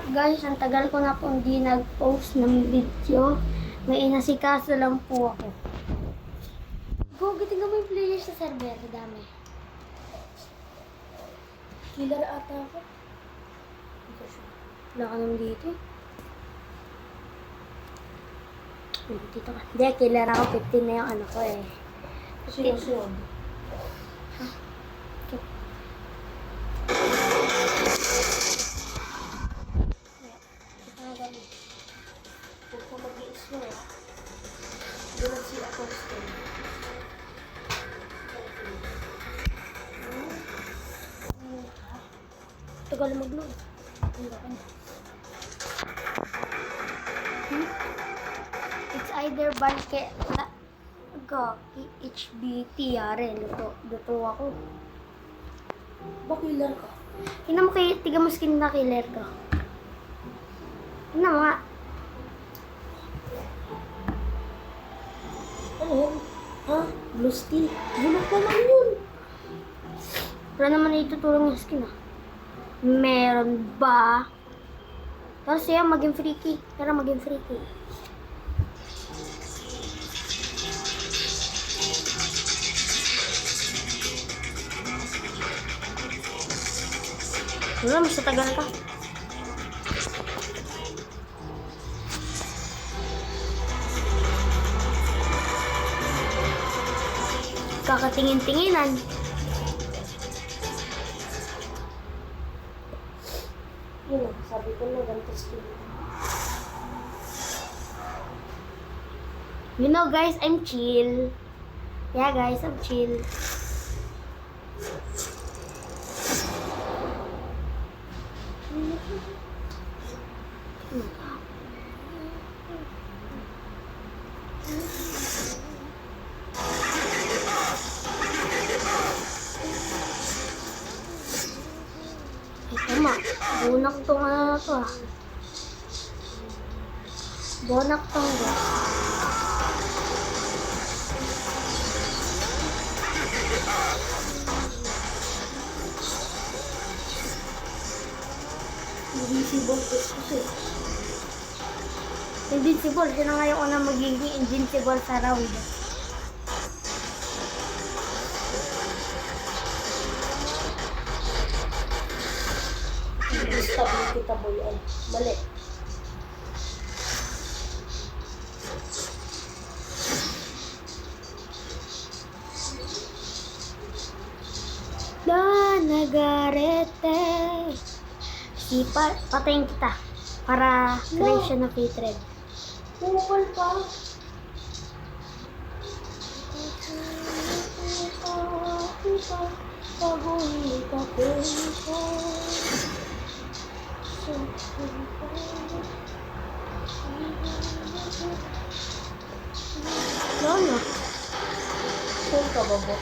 Guys, ang tagal ko na po hindi nag-post ng video. May inasikaso lang po ako. Go, tingnan mo yung players sa server. Dami. Killer ata ako. Wala ka naman dito. Dito ka. Hindi, killer ako. 15 na yung ano ko eh. Sino? Huwag ko mag-i-slow eh. Doon si Apostle. Tagal mag-load. It's either Balke HBT yare. Luto ako. Ba killer ka? Tingnan mo kay, tiga mo skin na killer ko. Tingnan mo nga. Ano yun? Ha? Blue steel? Bulok naman yun. Wala naman na itutulong yung skin ah. Meron ba? Pero siya maging freaky. Pero maging freaky. Wala, mas tagal ka. Kakatingin-tinginan. Yun, sabi ko na ganito skin. You know guys, I'm chill. Yeah guys, I'm chill. Tama, bunak tong ano na to ah. Bunak tong ba? Invisible kasi. Invincible, siya na nga yung unang magiging invincible sa round. Stable kita boy. Ay, mali. Nagarete. Patayin kita para creation of hatred. Pupal pa. Lolo. Saan ka ba ba?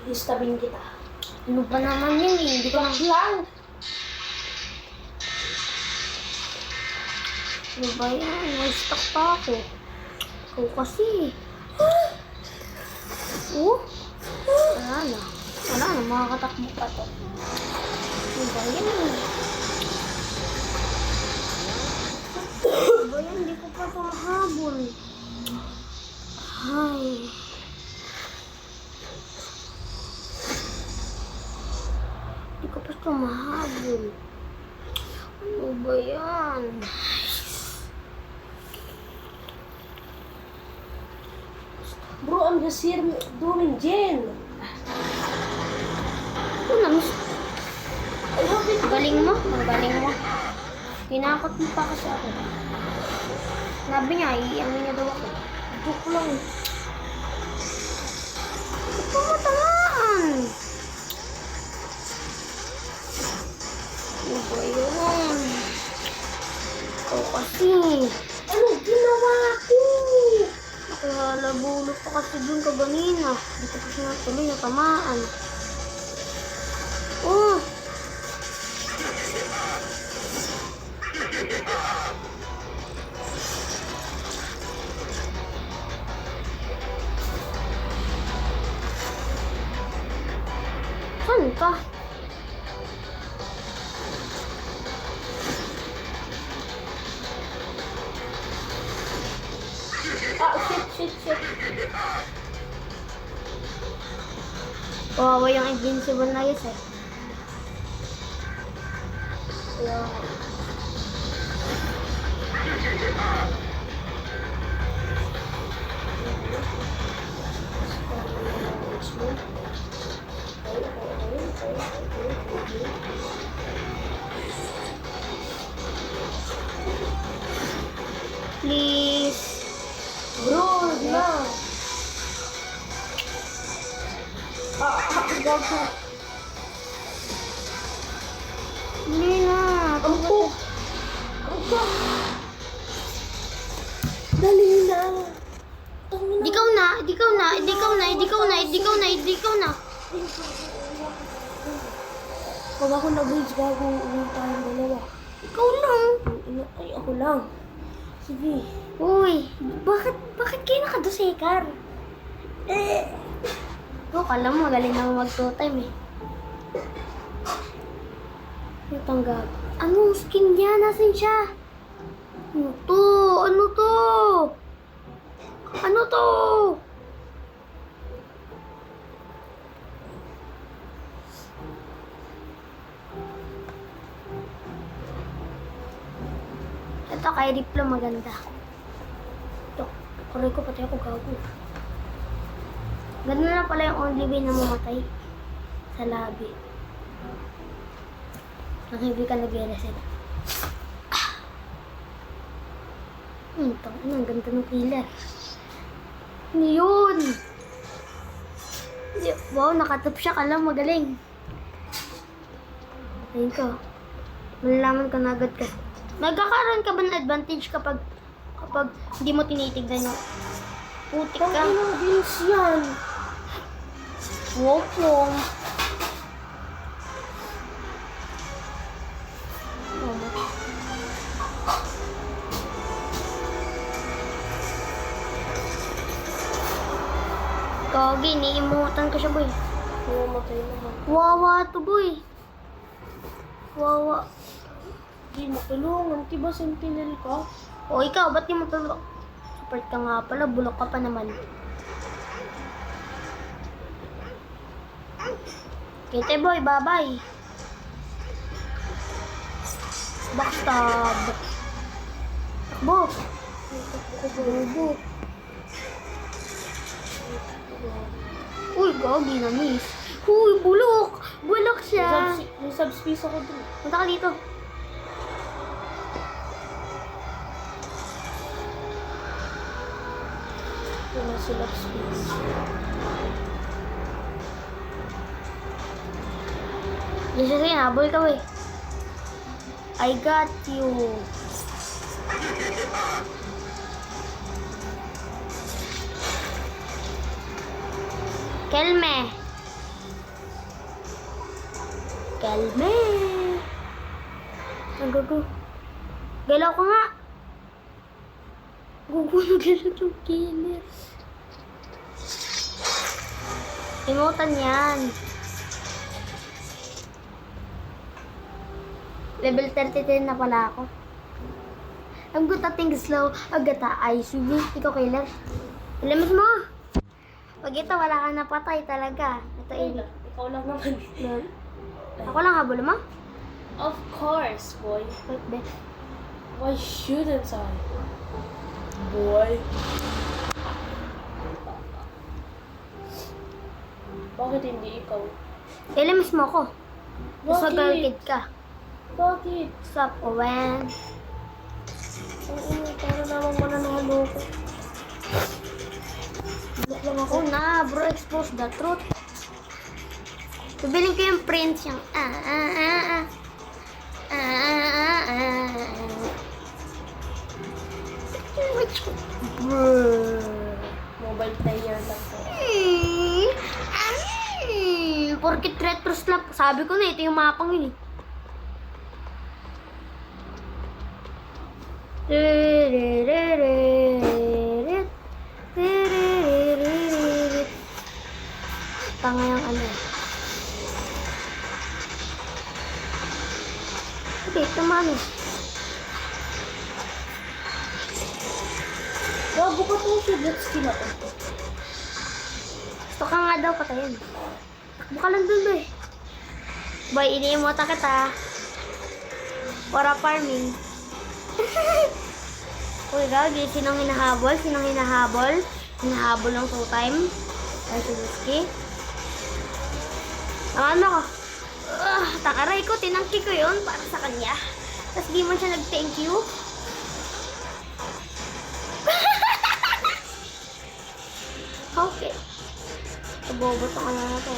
Istabing kita. Ano ba naman yun eh? Hindi ko na... Lang! Ano ba yan? May-stuck pa ako. Ikaw kasi. Oh? Wala na. Wala na. Makakatakbo pa to. Ano ba yan? Ano ba yan? Hindi ko pa ito mahabol. Ay. Hindi ko pa ito mahabol. Ano ba yan? Bro, I'm just here doing Jen. Ito na, miss. Ang galing mo. Ang galing mo. Kinakot mo pa kasi ako. Sabi niya, iiyamin niya daw ako. Joke lang. Ba't mo matamaan? Ano ba yun? Ikaw kasi. Ano ginawa ko? Nakalabulok pa kasi dun kaganina. Hindi ko pa siya natuloy natamaan. Oh! Saan ka? Ah, shit. Kawawa yung invincible na yun eh. Kaya, Please. bro, na. Gago. Hindi na. Ampok. Dali na. Tangina. Ikaw na. Pag ako nag-reach, gago, uwi tayong dalawa. Ikaw lang. Ay, ako lang. Sige. Uy, bakit kayo nakadusekar? Kala mo, magaling na mag-2-time eh. Natanggap. Anong skin niya? Nasaan siya? Ano to? Ito, kay Riplo maganda. Ito, kuray ko pati ako gago. Ganun na pala yung only way na mamatay sa labi. Nang hindi ka nag-reset. Ang ganda ng killer. Ano yun? Wow, nakatap siya. Kala magaling. Ayun ka. Malalaman ka na agad ka. Nagkakaroon ka ba ng advantage kapag hindi mo tinitignan yung putik ka? Tangina, bilis yan. Wow po. Kagi, niimutan ko siya, boy. Mamatay naman. Wawa to, boy. Wawa. Di mo tulungan. Diba sentinel ka? O, ikaw, ba't di mo tulog? Support ka nga pala, bulok ka pa naman. Kite, boy, bye-bye. Backstab. Takbo. Bobo. Uy, gagi na miss. Uy, bulok! Bulok siya. May subspace ako dun. Punta ka dito. Yung nasa subspace. Yes, sige, habol ka, wey. I got you. Kelme. Ang gago. Galaw ka nga. Gugu na galaw yung killer. Imutan yan. Level 33 na pala ako. I'm good at things slow. Agata, ICV. Ikaw, killer. Ilimis mo. Pag ito, wala ka napatay talaga. Ito, Ay, ikaw lang naman. Ako lang habol mo? Of course, boy. Wait, be. Why shouldn't I? Boy. Bakit hindi ikaw? Ilimis mo ako. Tapos Bakit? mag-arcade ka. Bakit? Stop, Owen. Para namang mananalo ko. Block lang ako. Ako na, bro, expose the truth. Bibiling ko yung prints yung Mobile player lang ko. Porkit retro slap. Sabi ko na, ito yung mapang yun eh. Tanga yung ano. Wait, naman eh. Gago ka tong si Bletsky na to. Gusto ka nga daw patayin. Takbo ka lang dun eh. Boy, iniimota kita. Para farming. Uy, gagi. Sinong hinahabol? Sinong hinahabol? Hinahabol ng 2-time. Ay, si Whiskey. Ano ko? Takaray ko. Tinangki ko yun para sa kanya. Tapos di man siya nag-thank you. Okay. Bobo to ano na to.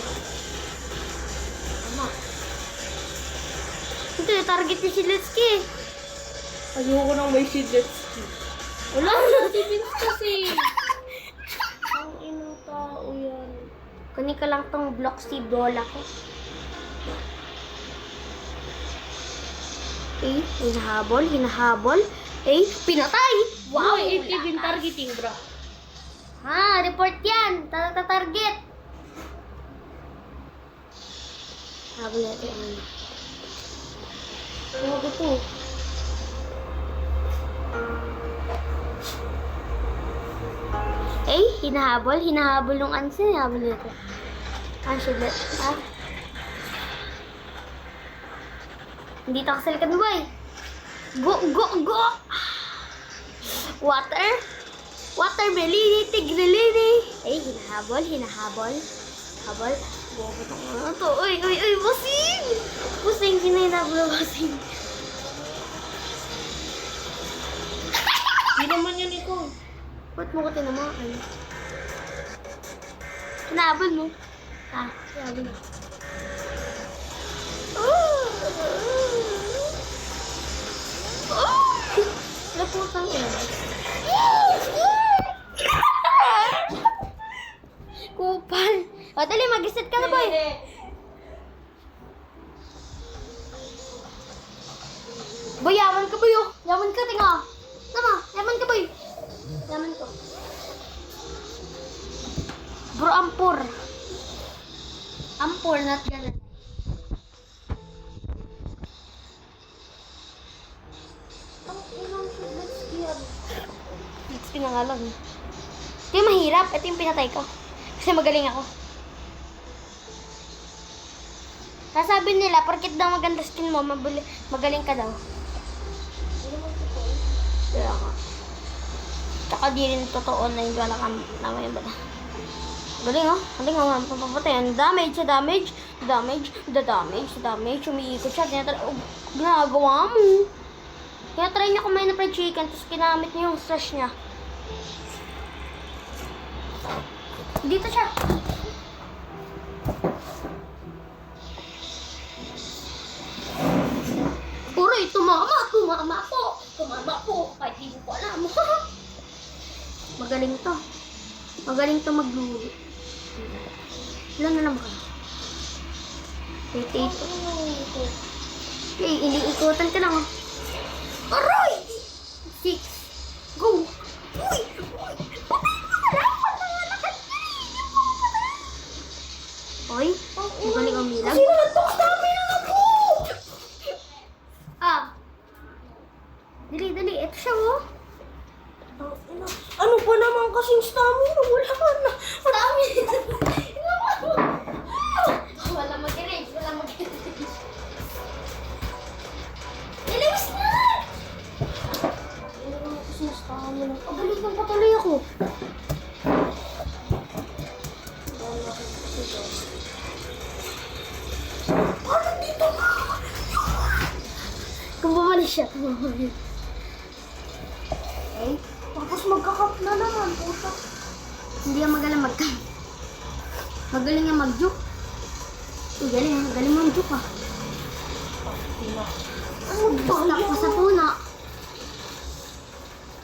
Tama. Ito, target ni si Litsky. Ayoko nang may si Bletsky. Wala na si Vince kasi. Ang inang tao yan. Kunin ko lang tong block si bola ko. Eh, hinahabol, hinahabol. Eh, pinatay! Wow! Wow, even targeting, bro. Ha, report yan. Target. Habol natin ano. Gago to. Eh, hinahabol nung ansin. Hinahabol nito. Answer that. Ah. Hindi ito sa likod mo, boy. Go! Water melini, tigrelini. Eh, hinahabol. Habol. Bobo itong ano to. Uy, busing! Busing, sino hinahabol busing? Hindi naman yun ikaw. Ba't mo ko tinamaan? Hinahabol mo. Hinahabol mo. Naputang ina. Kupal. O, dali, mag-isit ka na, boy. Boy, yaman ka, boy, oh. Yaman ka, tinga. Tama, yaman ka, boy. Yaman ko. Bro, ampur. Ampur, not ganun. Ang inang si Bletsky yan. It's pinangalan. Ito yung mahirap. Ito yung pinatay ko. Kasi magaling ako. Sasabi nila, porkit daw maganda skin mo, magaling ka daw. Hindi naman totoo. Kaya nga. Tsaka di rin totoo na hindi wala kang naman yung bala. Galing oh. Galing oh. Papapatayan. Damage. Umiikot siya. Ginagawa mo. Kaya try niya kumain na fried chicken, tapos ginamit niya yung stash niya. Dito siya. Uray, tumama po. Kahit di mo ko alam. Magaling to maglulu. Ilan na naman ka? 88. Okay, iniikutan ka lang oh. Aray! 6. Go! Uy! Oy, magaling ang milag. Sino nagtok sa amin ako? Dali. Ito siya, oh. Ano pa naman kasing stamina? Wala na. Stamina! Wala mag-range. Niliwis na! Wala na kasing stamina. Pabalik ng patuloy ako. Ano dito na? Kung bumalik siya. Okay. Tapos magkakap na naman. Puta. Hindi yan magaling mag-camp. Magaling yan mag-juke. Galing mag-juke ah. Ano ba? Stuck pa sa puna.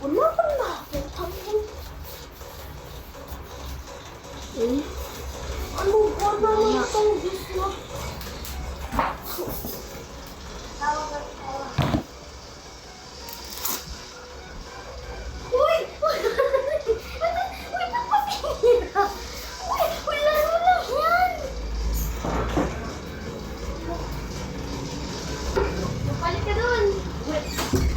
Wala pa na. Tangin. Eh, Ano ba naman itong Diyos na? Uy! Uy, napatira! Uy, laro lang yan! Balik ka dun.